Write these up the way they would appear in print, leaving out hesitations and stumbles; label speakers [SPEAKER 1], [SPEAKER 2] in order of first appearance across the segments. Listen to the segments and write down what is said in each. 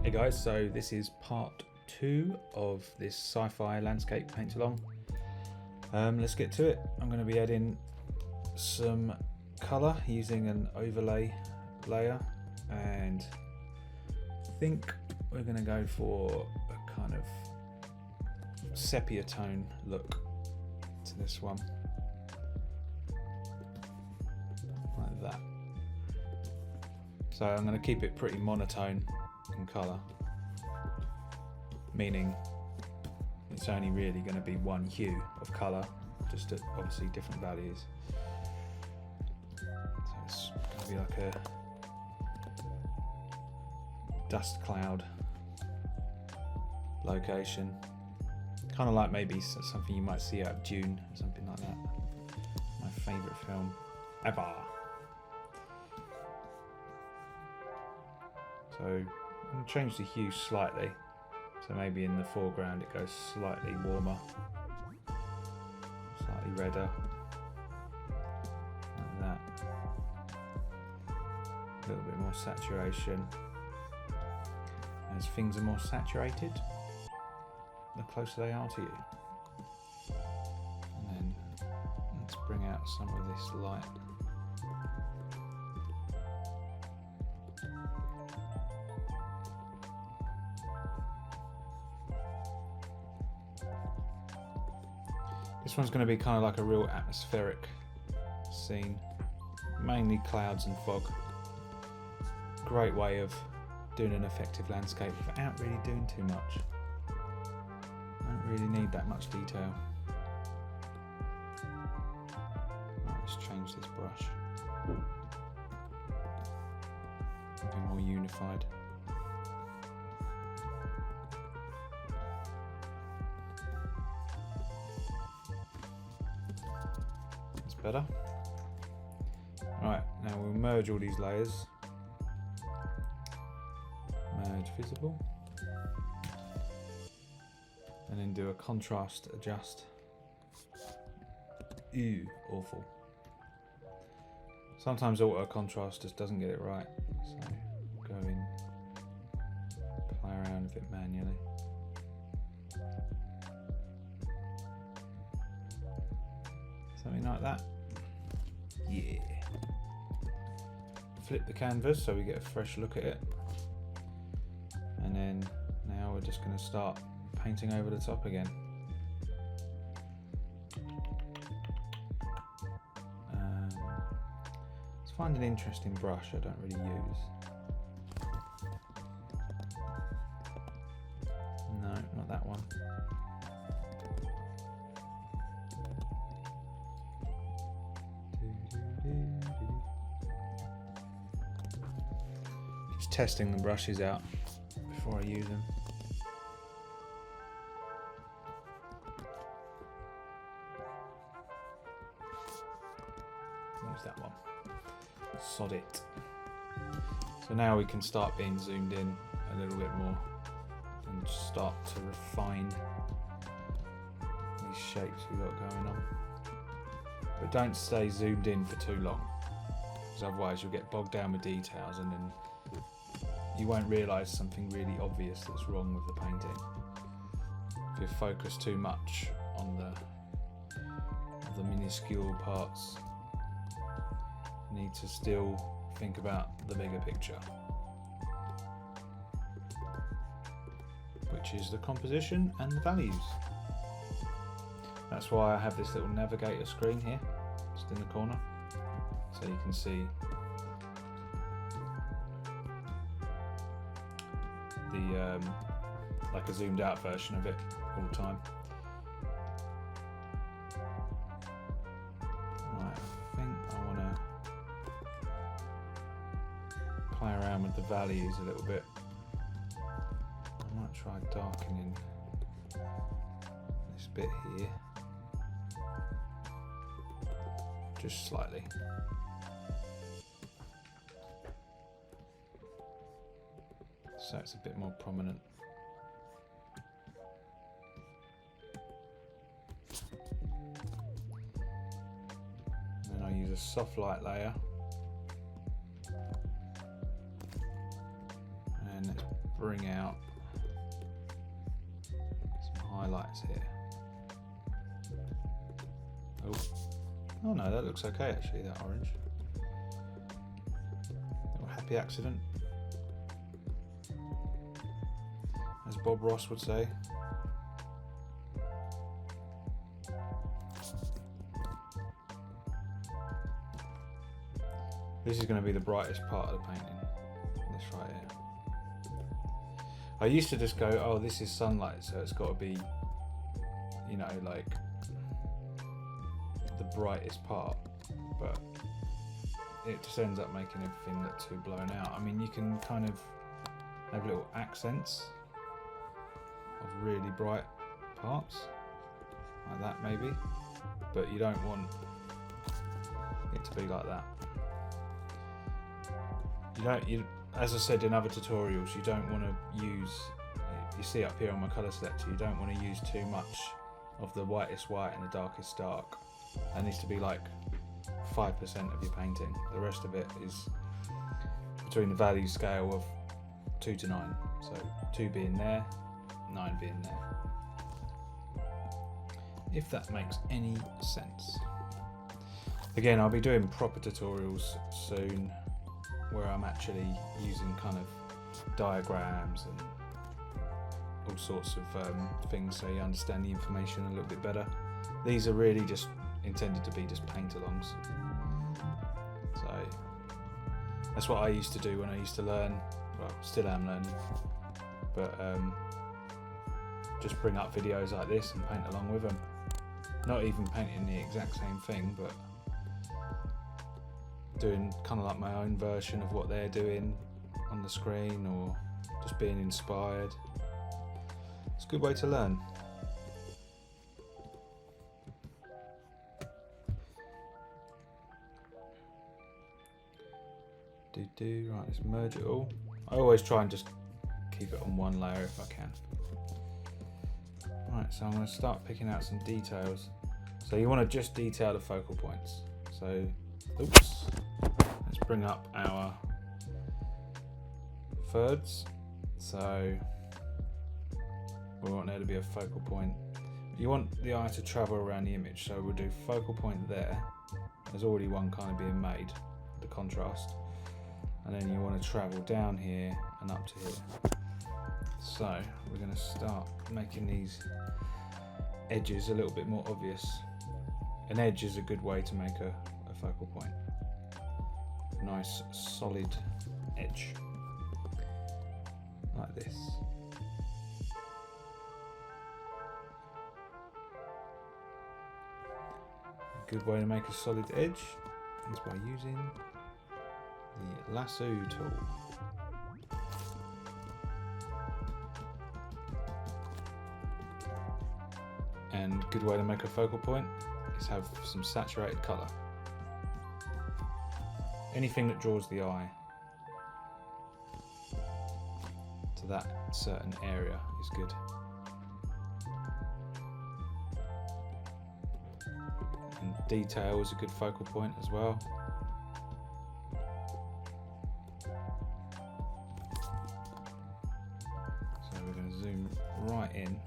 [SPEAKER 1] Hey guys, so this is part 2 of this sci-fi landscape paint along. Let's get to it. I'm going to be adding some colour using an overlay layer, and I think we're going to go for a kind of sepia tone look to this one, like that. So I'm going to keep it pretty monotone in colour, meaning it's only really going to be one hue of colour, just at obviously different values. So it's going to be like a dust cloud location, kind of like maybe something you might see out of Dune or something like that. My favourite film ever. So I'm going to change the hue slightly, so maybe in the foreground it goes slightly warmer, slightly redder, like that. A little bit more saturation. As things are more saturated, the closer they are to you. And then let's bring out some of this light. This one's going to be kind of like a real atmospheric scene, mainly clouds and fog. Great way of doing an effective landscape without really doing too much. Don't really need that much detail. Right, let's change this brush. Something more unified. Better. Right, now we'll merge all these layers. Merge visible. And then do a contrast adjust. Ew, awful. Sometimes auto contrast just doesn't get it right. So go in, play around with it manually. Something like that. Yeah. Flip the canvas so we get a fresh look at it. And then now we're just going to start painting over the top again. Let's find an interesting brush I don't really use. No, not that one. Just testing the brushes out before I use them. Use that one. Sod it. So now we can start being zoomed in a little bit more and start to refine these shapes we've got going on. But don't stay zoomed in for too long, because otherwise you'll get bogged down with details and then you won't realise something really obvious that's wrong with the painting. If you focus too much on the minuscule parts, you need to still think about the bigger picture, which is the composition and the values. That's why I have this little navigator screen here, just in the corner, so you can see the like a zoomed out version of it all the time. Right, I think I want to play around with the values a little bit. I might try darkening this bit here. Just slightly. So it's a bit more prominent. And then I'll use a soft light layer. And let's bring out some highlights here. Oh no, that looks okay actually, that orange. Little happy accident, as Bob Ross would say. This is going to be the brightest part of the painting, this right here. I used to just go, oh, this is sunlight, so it's got to be, you know, like the brightest part, but it just ends up making everything look too blown out. I mean, you can kind of have little accents of really bright parts, like that maybe, but you don't want it to be like that. As I said in other tutorials, you don't want to use, you see up here on my colour selector, you don't want to use too much of the whitest white and the darkest dark. That needs to be like 5% of your painting. The rest of it is between the value scale of 2 to 9. So 2 being there, 9 being there. If that makes any sense. Again, I'll be doing proper tutorials soon, where I'm actually using kind of diagrams and all sorts of things, so you understand the information a little bit better. These are really just intended to be just paint-alongs. So that's what I used to do when I used to learn, well, still am learning, but just bring up videos like this and paint along with them. Not even painting the exact same thing, but doing kind of like my own version of what they're doing on the screen, or just being inspired. It's a good way to learn. Right, let's merge it all. I always try and just keep it on one layer if I can. Right, so I'm going to start picking out some details. So you want to just detail the focal points. So, oops. Let's bring up our thirds. So we want there to be a focal point. You want the eye to travel around the image, so we'll do focal point there. There's already one kind of being made, the contrast. And then you want to travel down here and up to here. So we're going to start making these edges a little bit more obvious. An edge is a good way to make a focal point. Nice solid edge like this. A good way to make a solid edge is by using the lasso tool. And a good way to make a focal point is have some saturated colour. Anything that draws the eye to that certain area is good. And detail is a good focal point as well. So we're going to zoom right in and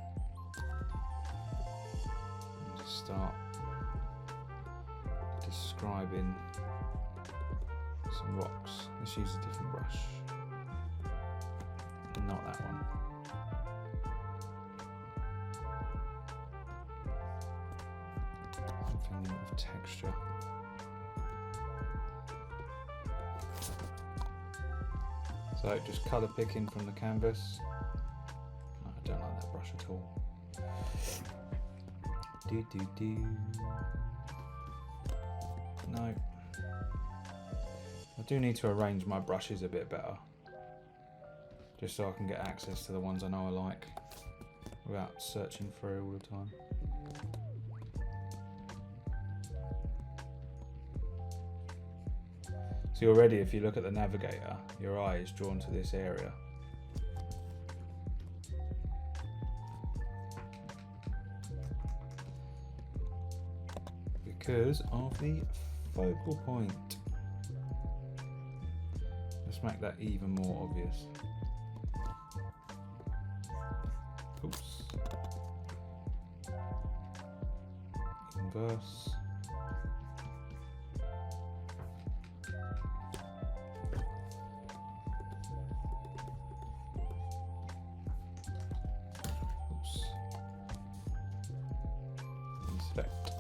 [SPEAKER 1] just start describing some rocks. Let's use a different brush. Not that one. Something of texture. So just colour picking from the canvas. No, I don't like that brush at all. No. I do need to arrange my brushes a bit better, just so I can get access to the ones I know I like without searching through all the time. See, already if you look at the navigator, your eye is drawn to this area. Because of the focal point. Let's make that even more obvious. inverse. Oops. Inspect.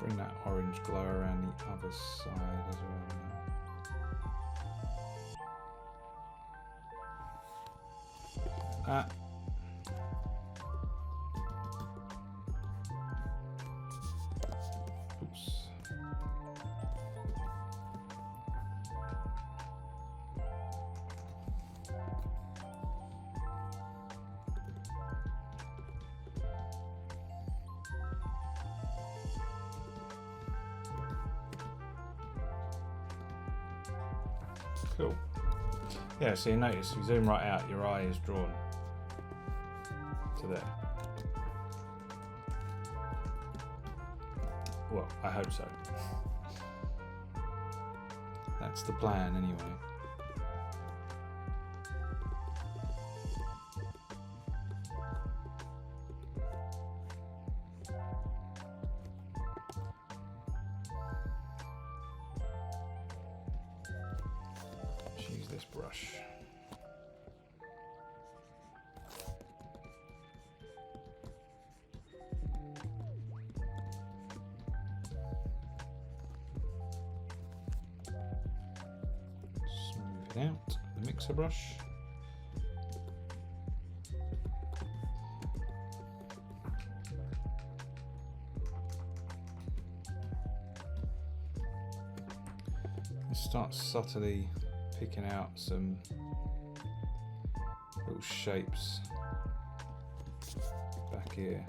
[SPEAKER 1] Bring that orange glow around the other side as well. That. Oops. Cool. Yeah, so you notice if you zoom right out, your eye is drawn to there. Well, I hope so. That's the plan anyway. Let's use this brush. Smooth it out, the mixer brush. And start subtly picking out some little shapes back here,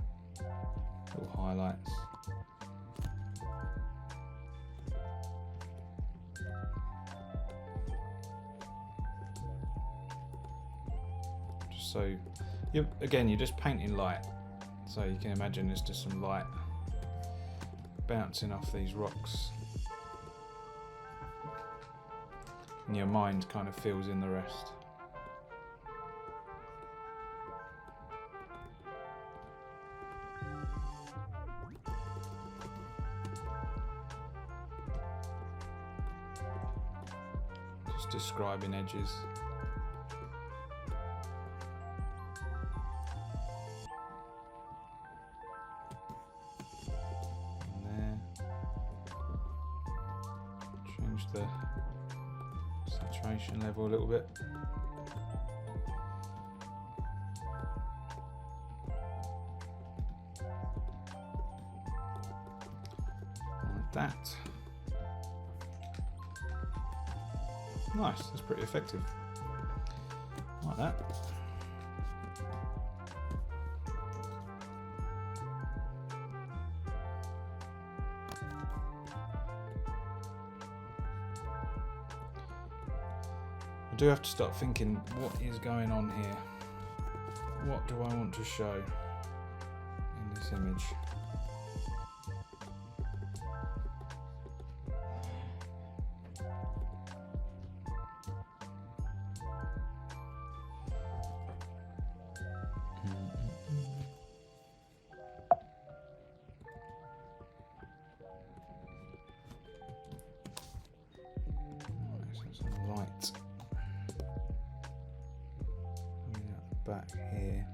[SPEAKER 1] little highlights. So you're just painting light, so you can imagine there's just some light bouncing off these rocks and your mind kind of fills in the rest. Just describing edges. Change the saturation level a little bit. Like that. Nice, that's pretty effective. Like that. I do have to start thinking, what is going on here? What do I want to show in this image? Some light. Back here,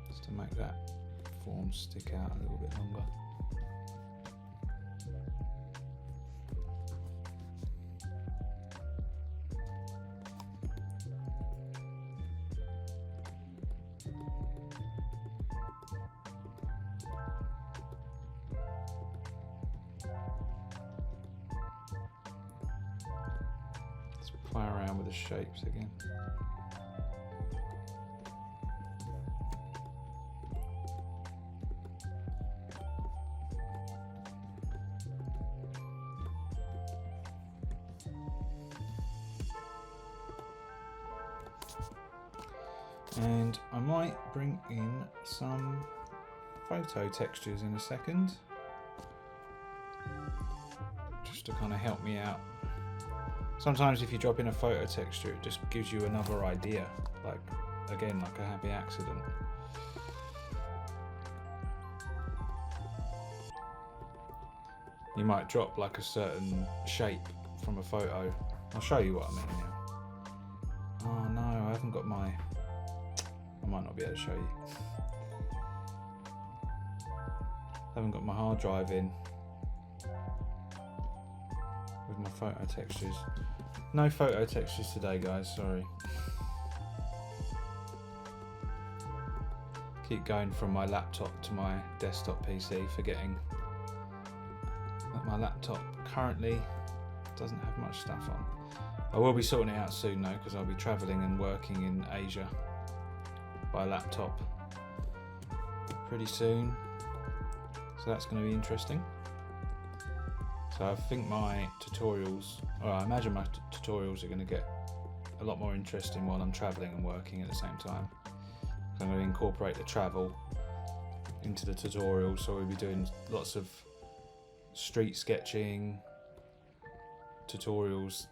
[SPEAKER 1] just to make that form stick out a little bit longer. Let's play around with the shapes again. And I might bring in some photo textures in a second, just to kind of help me out. Sometimes if you drop in a photo texture, it just gives you another idea, like again, like a happy accident. You might drop like a certain shape from a photo. I'll show you what I mean now. Oh no, I haven't got my... I might not be able to show you. I haven't got my hard drive in with my photo textures. No photo textures today, guys, sorry. Keep going from my laptop to my desktop PC, forgetting that my laptop currently doesn't have much stuff on. I will be sorting it out soon though, because I'll be travelling and working in Asia by laptop pretty soon, so that's going to be interesting. So I think my tutorials, or I imagine my tutorials are going to get a lot more interesting while I'm travelling and working at the same time. So I'm going to incorporate the travel into the tutorial, so we'll be doing lots of street sketching tutorials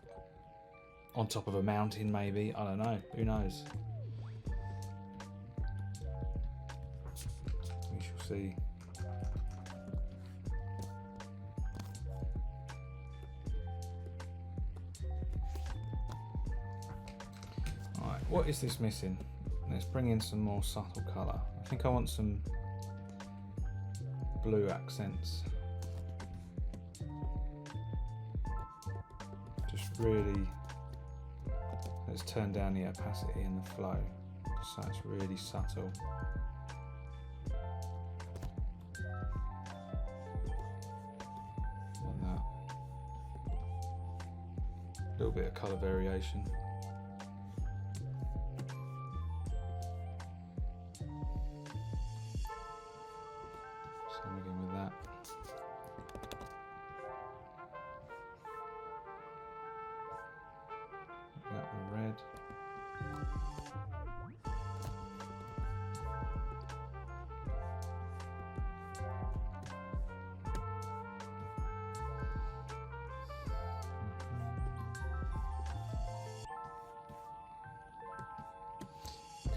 [SPEAKER 1] on top of a mountain maybe, I don't know, who knows. We shall see. Alright, what is this missing? Let's bring in some more subtle colour. I think I want some blue accents. Just really, let's turn down the opacity and the flow, so it's really subtle. Like that. A little bit of colour variation. Same again with that. That one red.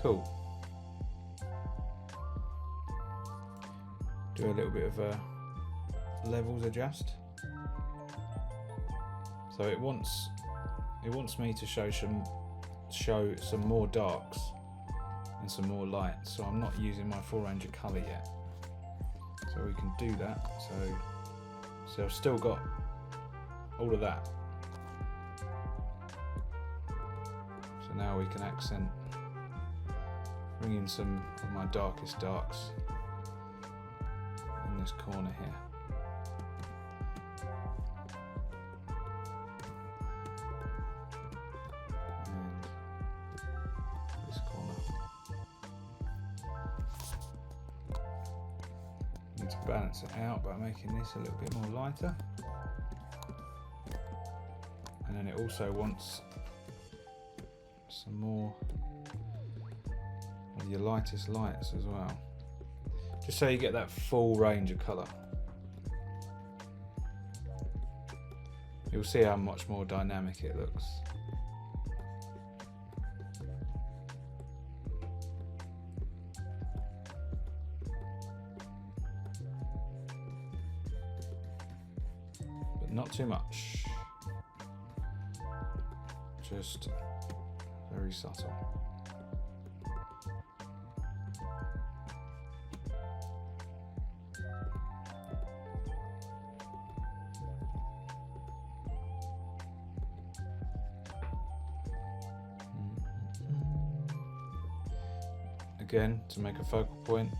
[SPEAKER 1] Cool. Do a little bit of a levels adjust. So it wants me to show some more darks and some more lights. So I'm not using my full range of colour yet. So we can do that. So I've still got all of that. So now we can accent, bring in some of my darkest darks in this corner here. And this corner. Need to balance it out by making this a little bit more lighter. And then it also wants some more of your lightest lights as well, just so you get that full range of colour. You'll see how much more dynamic it looks. But not too much, just very subtle. Again, to make a focal point,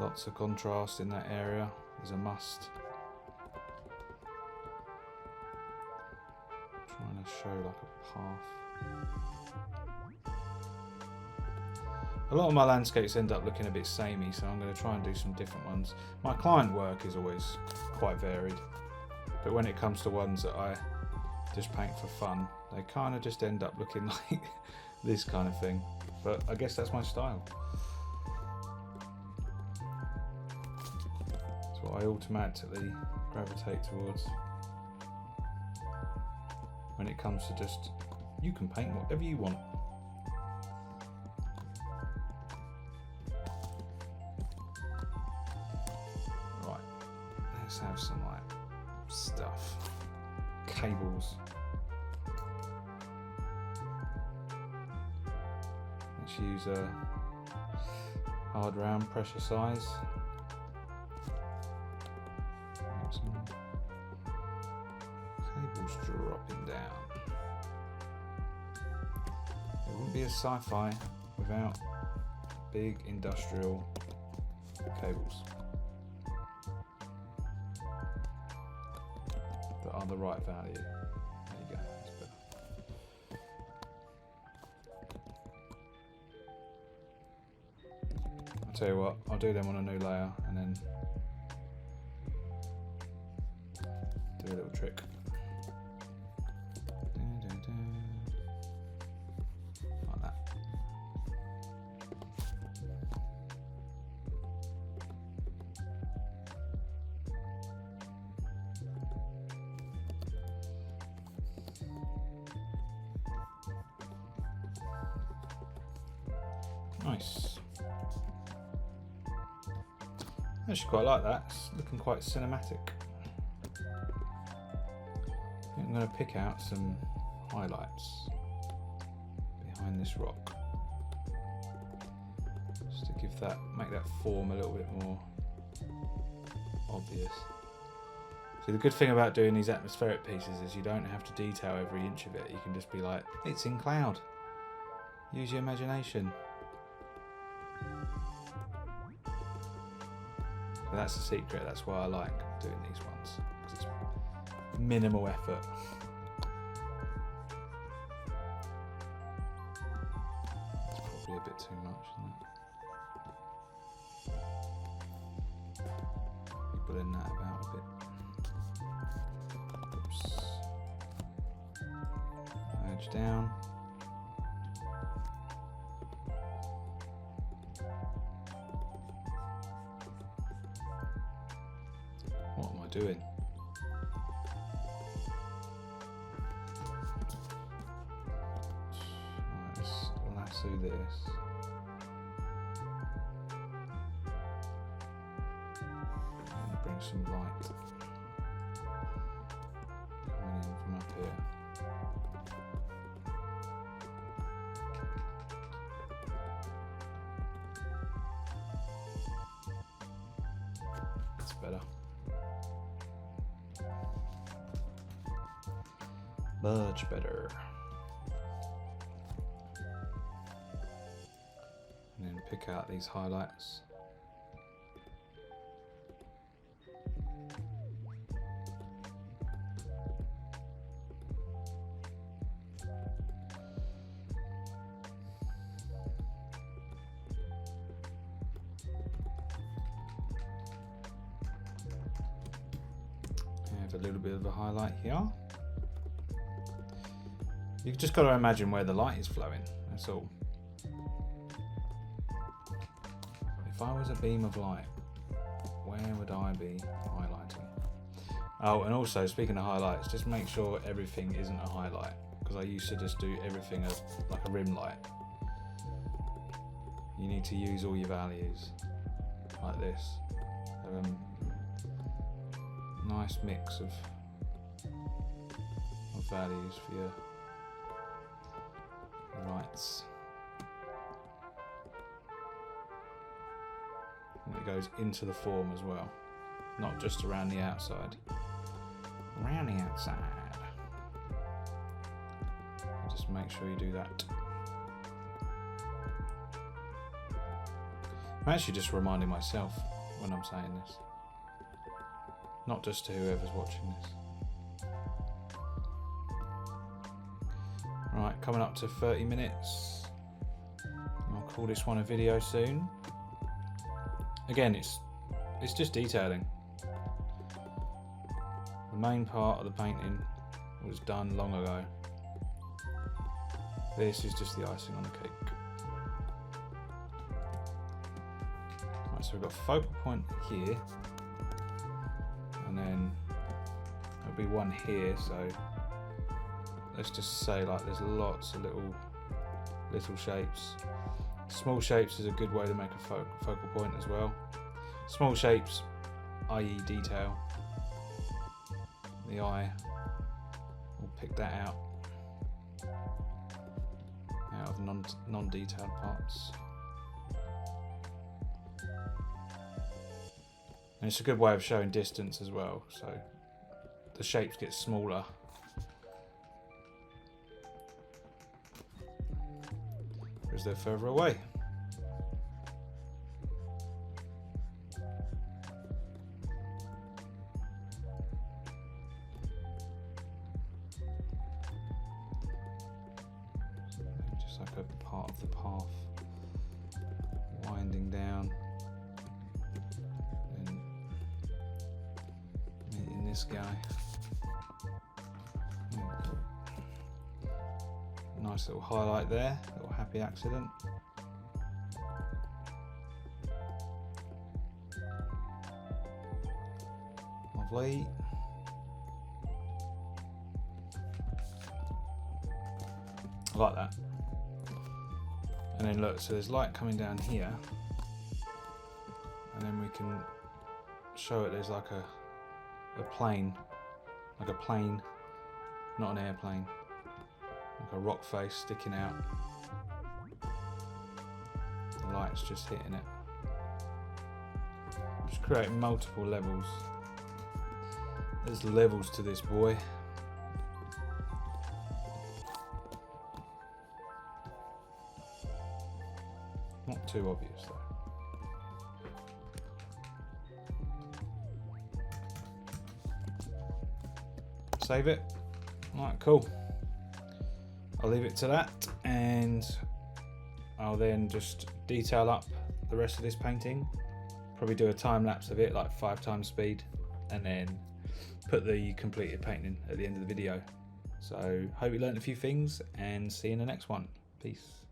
[SPEAKER 1] lots of contrast in that area is a must. Trying to show like a path. A lot of my landscapes end up looking a bit samey, so I'm going to try and do some different ones. My client work is always quite varied, but when it comes to ones that I just paint for fun, they kind of just end up looking this kind of thing, but I guess that's my style. It's what I automatically gravitate towards when it comes to just, you can paint whatever you want. Right, let's have some like stuff. Cables. Let's use a hard round pressure size. Some cables dropping down. It wouldn't be a sci-fi without big industrial cables that are the right value. There you go, that's better. I'll tell you what, I'll do them on a new layer and then do a little trick. Like that. Nice. I actually quite like that. It's looking quite cinematic. I'm going to pick out some highlights behind this rock, just to give that, make that form a little bit more obvious. So the good thing about doing these atmospheric pieces is you don't have to detail every inch of it. You can just be like, it's in cloud. Use your imagination. So that's the secret. That's why I like doing these ones, because it's minimal effort. It's probably a bit too much, isn't it? Blend that about a bit. Oops. Edge down. What am I doing? Lasso this. And bring some light coming in from up here. That's better. Much better. And then pick out these highlights. I have a little bit of a highlight here. You've just got to imagine where the light is flowing, that's all. If I was a beam of light, where would I be highlighting? Oh, and also, speaking of highlights, just make sure everything isn't a highlight, because I used to just do everything as like a rim light. You need to use all your values, like this. Nice mix of values for your lights. And it goes into the form as well, not just around the outside. Around the outside. Just make sure you do that. I'm actually just reminding myself when I'm saying this, not just to whoever's watching this. Right, coming up to 30 minutes. I'll call this one a video soon. Again, it's just detailing. The main part of the painting was done long ago. This is just the icing on the cake. Right, so we've got focal point here, and then there'll be one here, so let's just say like there's lots of little shapes. Small shapes is a good way to make a focal point as well. Small shapes, i.e. detail. The eye will pick that out of non-detailed parts. And it's a good way of showing distance as well, so the shapes get smaller because they're further away. Just like a part of the path winding down and meeting this guy. Nice little highlight there, little happy accident. Lovely. I like that. And then look, so there's light coming down here, and then we can show it there's like a plane, like a plane, not an airplane. Like a rock face sticking out. The light's just hitting it. Just creating multiple levels. There's levels to this boy. Not too obvious though. Save it. Alright, cool. I'll leave it to that, and I'll then just detail up the rest of this painting. Probably do a time lapse of it, like 5 times speed, and then put the completed painting at the end of the video. So hope you learned a few things, and see you in the next one. Peace.